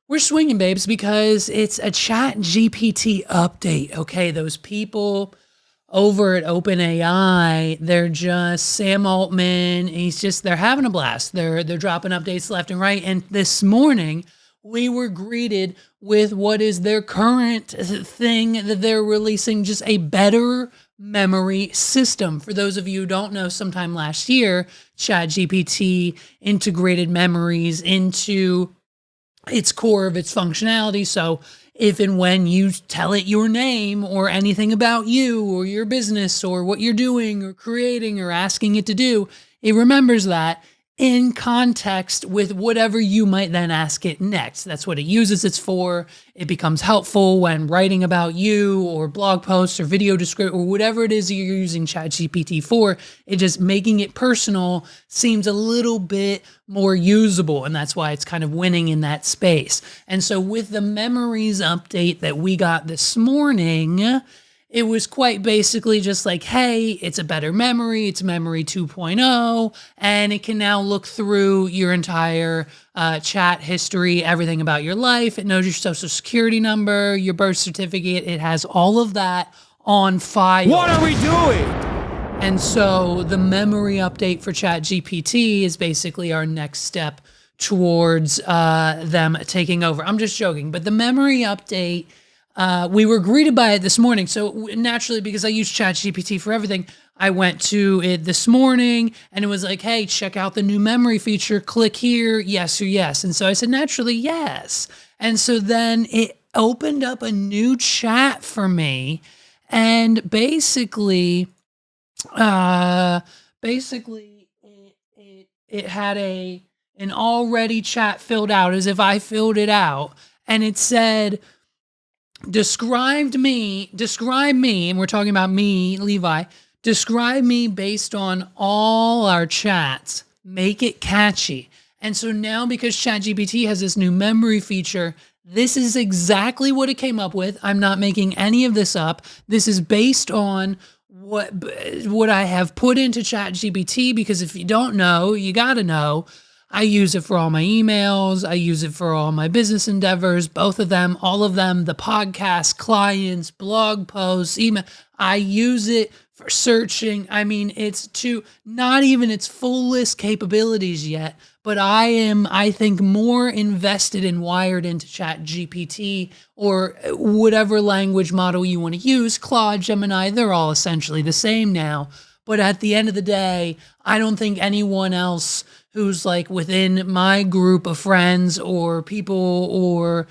We're swinging, babes, because it's a ChatGPT update. Okay, those people over at OpenAI, they're just Sam Altman. They're having a blast. They're dropping updates left and right. And this morning, we were greeted with what is their current thing that they're releasing, just a better memory system. For those of you who don't know, sometime last year, ChatGPT integrated memories into its core of its functionality. So if and when you tell it your name or anything about you or your business or what you're doing or creating or asking it to do, it remembers that in context with whatever you might then ask it next. That's what it uses it for. It becomes helpful when writing about you or blog posts or video description or whatever it is you're using ChatGPT for. It just making it personal seems a little bit more usable, and that's why it's kind of winning in that space. And so with the memories update that we got this morning, it was quite basically just like, hey, it's a better memory. It's memory 2.0, and it can now look through your entire chat history, everything about your life. It knows your social security number, your birth certificate. It has all of that on file. What are we doing? And so the memory update for ChatGPT is basically our next step towards them taking over. I'm just joking, but the memory update, we were greeted by it this morning. So naturally, because I use ChatGPT for everything, I went to it this morning and it was like, hey, check out the new memory feature. Click here, yes or yes. And so I said, naturally, yes. And so then it opened up a new chat for me. And basically, it had an already chat filled out as if I filled it out. And it said, describe me, and we're talking about me, Levi, describe me based on all our chats, make it catchy. And so now, because ChatGPT has this new memory feature, this is exactly what it came up with. I'm not making any of this up. This is based on what I have put into ChatGPT, because if you don't know, you got to know. I use it for all my emails. I use it for all my business endeavors, both of them, all of them, the podcast, clients, blog posts, email. I use it for searching. I mean, it's not even its fullest capabilities yet, but I am, I think, more invested and wired into ChatGPT or whatever language model you want to use. Claude, Gemini, they're all essentially the same now. But at the end of the day, I don't think anyone else who's like within my group of friends or people or,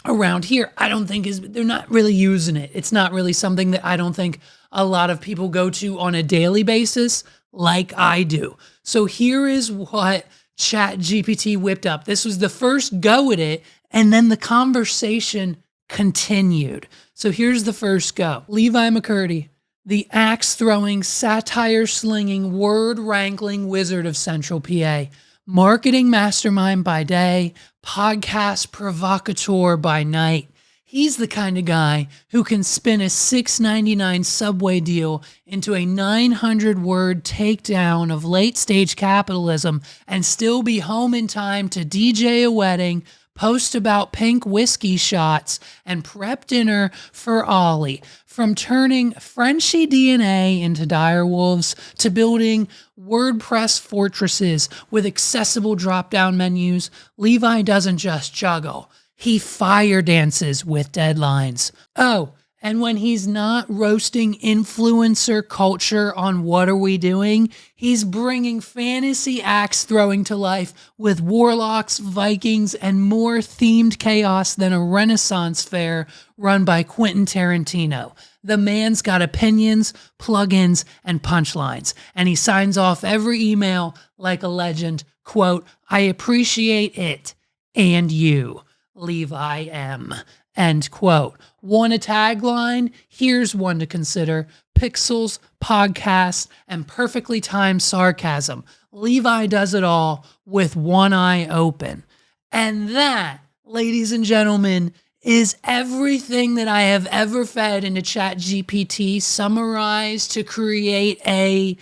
around here, I don't think they're not really using it. It's not really something that I don't think a lot of people go to on a daily basis like I do. So here is what ChatGPT whipped up. This was the first go at it, and then the conversation continued. So here's the first go. Levi McCurdy, the axe-throwing, satire-slinging, word-wrangling wizard of Central PA, marketing mastermind by day, podcast provocateur by night. He's the kind of guy who can spin a $6.99 Subway deal into a 900-word takedown of late-stage capitalism and still be home in time to DJ a wedding, post about pink whiskey shots, and prep dinner for Ollie. From turning Frenchie DNA into direwolves to building WordPress fortresses with accessible drop-down menus, Levi doesn't just juggle. He fire dances with deadlines. Oh, and when he's not roasting influencer culture on What Are We Doing, he's bringing fantasy axe throwing to life with warlocks, Vikings, and more themed chaos than a Renaissance fair run by Quentin Tarantino. The man's got opinions, plugins, and punchlines, and he signs off every email like a legend. Quote, I appreciate it, and you, Levi M. End quote. Want a tagline? Here's one to consider. Pixels, podcasts, and perfectly timed sarcasm. Levi does it all with one eye open. And that, ladies and gentlemen, is everything that I have ever fed into ChatGPT summarized to create a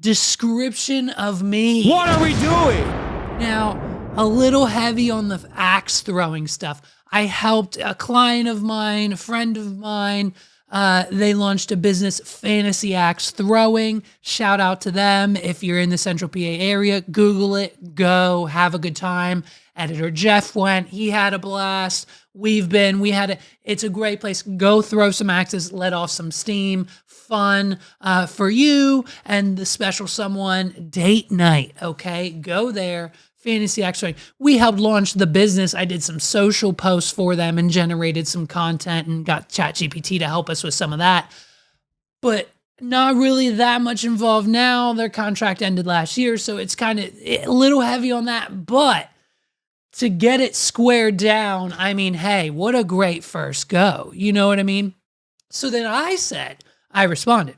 description of me. What are we doing? Now, a little heavy on the axe throwing stuff. I helped a client of mine, a friend of mine. They launched a business, Fantasy Axe Throwing. Shout out to them. If you're in the Central PA area, Google it, go, have a good time. Editor Jeff went, he had a blast. It's a great place. Go throw some axes, let off some steam, fun for you and the special someone, date night, okay? Go there. Fantasy Axe Throwing. We helped launch the business. I did some social posts for them and generated some content and got ChatGPT to help us with some of that. But not really that much involved now. Their contract ended last year, so it's kind of a little heavy on that. But to get it squared down, I mean, hey, what a great first go. You know what I mean? So then I responded.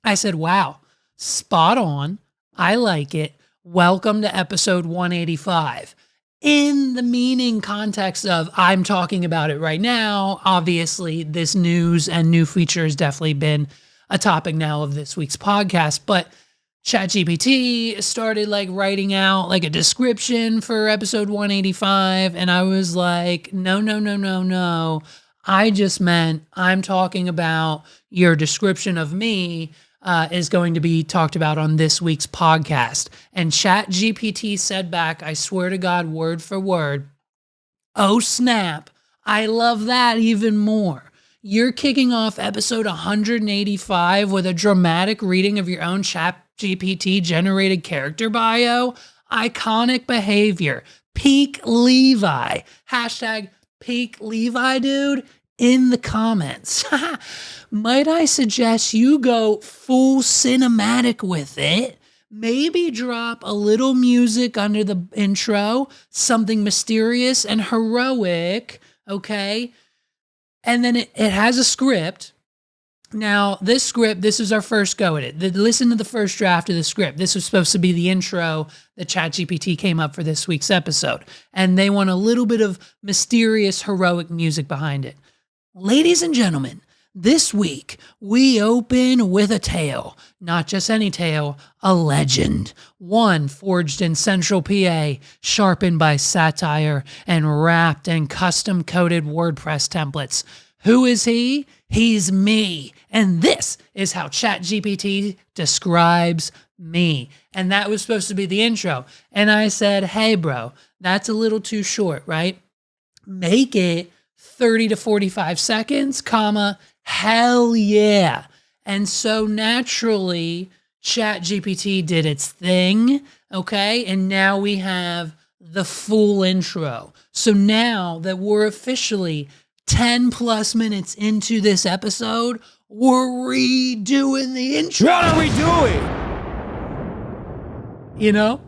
I said, wow, spot on. I like it. Welcome to episode 185. In the meaning context of I'm talking about it right now, obviously this news and new feature has definitely been a topic now of this week's podcast, but ChatGPT started like writing out like a description for episode 185. And I was like, no. I just meant I'm talking about your description of me is going to be talked about on this week's podcast. And ChatGPT said back, I swear to God, word for word, oh snap, I love that even more. You're kicking off episode 185 with a dramatic reading of your own ChatGPT generated character bio. Iconic behavior. Peak Levi. Hashtag peak Levi, dude. In the comments. Might I suggest you go full cinematic with it? Maybe drop a little music under the intro, something mysterious and heroic, okay? And then it has a script. Now, this is our first go at it. Listen to the first draft of the script. This was supposed to be the intro that ChatGPT came up for this week's episode. And they want a little bit of mysterious, heroic music behind it. Ladies and gentlemen, this week we open with a tale, not just any tale, a legend, one forged in Central PA, sharpened by satire and wrapped in custom-coded WordPress templates. Who is he? He's me. And this is how ChatGPT describes me. And that was supposed to be the intro. And I said, hey, bro, that's a little too short, right? Make it 30 to 45 seconds, hell yeah. And so naturally, ChatGPT did its thing, okay? And now we have the full intro. So now that we're officially 10 plus minutes into this episode, we're redoing the intro. What are we doing? You know?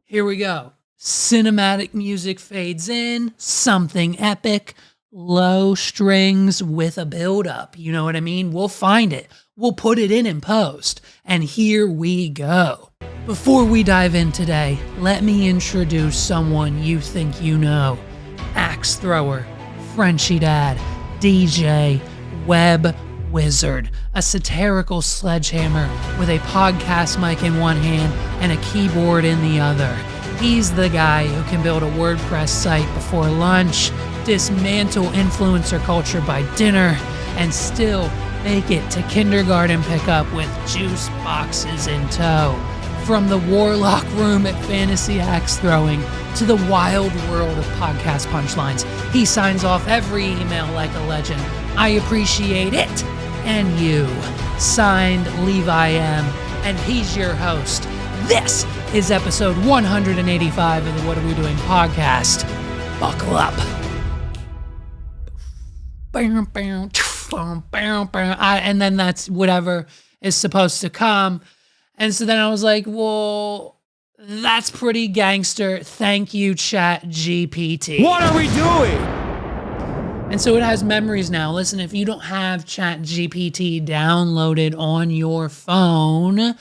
Here we go. Cinematic music fades in, something epic. Low strings with a build-up. You know what I mean? We'll find it. We'll put it in post. And here we go. Before we dive in today, let me introduce someone you think you know. Axe thrower, Frenchie dad, DJ, web wizard, a satirical sledgehammer with a podcast mic in one hand and a keyboard in the other. He's the guy who can build a WordPress site before lunch, dismantle influencer culture by dinner, and still make it to kindergarten pickup with juice boxes in tow. From the warlock room at Fantasy Axe Throwing to the wild world of podcast punchlines, he signs off every email like a legend. I appreciate it. And you. Signed, Levi M. And he's your host. This is episode 185 of the What Are We Doing podcast. Buckle up. And then that's whatever is supposed to come. And so then I was like, well, that's pretty gangster. Thank you, ChatGPT. What are we doing? And so it has memories now. Listen, if you don't have ChatGPT downloaded on your phone,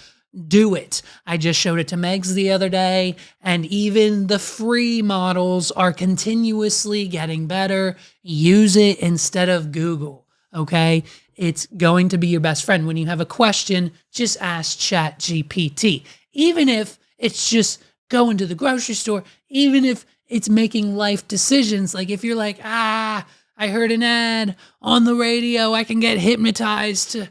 do it. I just showed it to Megs the other day, and even the free models are continuously getting better. Use it instead of Google, okay? It's going to be your best friend. When you have a question, just ask ChatGPT. Even if it's just going to the grocery store, even if it's making life decisions. Like if you're like, I heard an ad on the radio, I can get hypnotized to,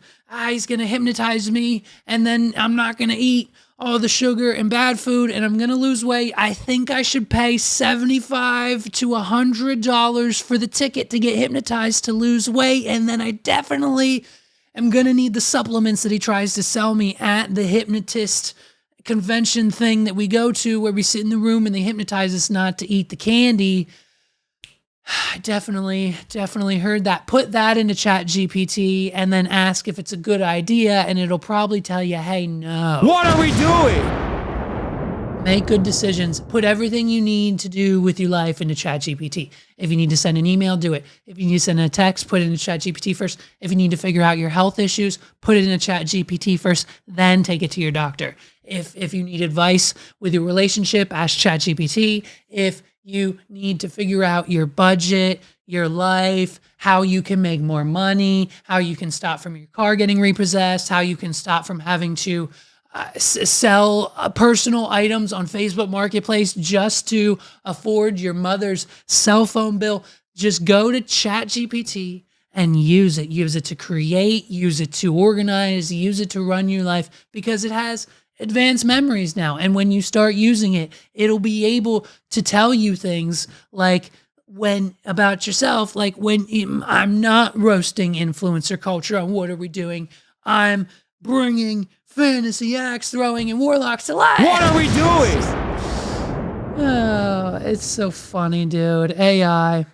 he's going to hypnotize me, and then I'm not going to eat all the sugar and bad food, and I'm going to lose weight. I think I should pay $75 to $100 for the ticket to get hypnotized to lose weight, and then I definitely am going to need the supplements that he tries to sell me at the hypnotist convention thing that we go to, where we sit in the room and they hypnotize us not to eat the candy. I definitely heard that. Put that into ChatGPT and then ask if it's a good idea, and it'll probably tell you, hey, no. What are we doing? Make good decisions. Put everything you need to do with your life into ChatGPT. If you need to send an email, do it. If you need to send a text, put it into ChatGPT first. If you need to figure out your health issues, put it into ChatGPT first, then take it to your doctor. If you need advice with your relationship, ask ChatGPT. If you need to figure out your budget, your life, how you can make more money, how you can stop from your car getting repossessed, how you can stop from having to sell personal items on Facebook Marketplace just to afford your mother's cell phone bill, just go to ChatGPT and use it. Use it to create, use it to organize, use it to run your life, because it has advanced memories now. And when you start using it, it'll be able to tell you things like about yourself, like when I'm not roasting influencer culture on What Are We Doing, I'm bringing fantasy axe throwing and warlocks to life. What are we doing? Oh, it's so funny, dude. AI.